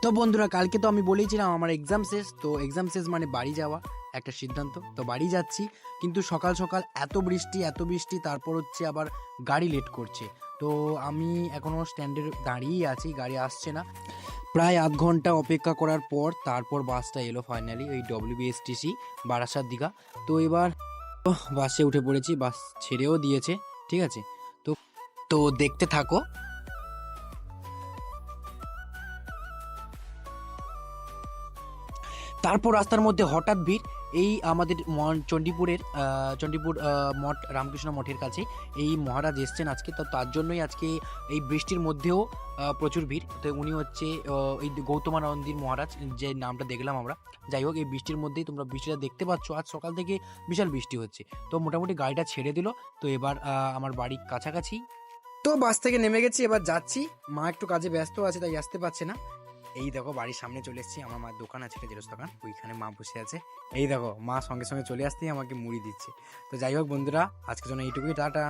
তো বন্ধুরা, কালকে তো আমি বলেছিলাম আমার এক্সাম শেষ, তো এক্সাম শেষ মানে বাড়ি যাওয়া একটা সিদ্ধান্ত। তো বাড়ি যাচ্ছি, কিন্তু সকাল সকাল এত বৃষ্টি, তারপর হচ্ছে আবার গাড়ি লেট করছে। তো আমি এখনও স্ট্যান্ডে দাঁড়িয়েই আছি, গাড়ি আসছে না। প্রায় আধ ঘন্টা অপেক্ষা করার পর তারপর বাসটা এলো ফাইনালি, ওই WBSTC বারাসাত দীঘা। তো এবার বাসে উঠে পড়েছি, বাস ছেড়েও দিয়েছে। ঠিক আছে, তো তো দেখতে থাকো। তারপর রাস্তার মধ্যে হঠাৎ ভিড়। এই আমাদের চণ্ডীপুরের চণ্ডীপুর মঠ, রামকৃষ্ণ মঠের কাছে এই মহারাজ এসছেন আজকে। তো তার জন্যই আজকে এই বৃষ্টির মধ্যেও প্রচুর ভিড়। তো উনি হচ্ছে এই গৌতমানন্দীর মহারাজ, যে নামটা দেখলাম আমরা। যাই হোক, এই বৃষ্টির মধ্যেই তোমরা বৃষ্টিটা দেখতে পাচ্ছ, আজ সকাল থেকে বিশাল বৃষ্টি হচ্ছে। তো মোটামুটি গাড়িটা ছেড়ে দিল। তো এবার আমার বাড়ির কাছাকাছি, তো বাস থেকে নেমে গেছি, এবার যাচ্ছি। মা একটু কাজে ব্যস্ত আছে, তাই আসতে পারছে না। এই দেখো, বাড়ির সামনে চলে এসেছি। আমার মার দোকান আছে, একটা জেরক্স দোকান, ওইখানে মা বসে আছে। এই দেখো, মা সঙ্গে সঙ্গে চলে আসতেই আমাকে মুড়ি দিচ্ছে। তো যাই হোক বন্ধুরা, আজকের জন্য এইটুকুই, টাটা।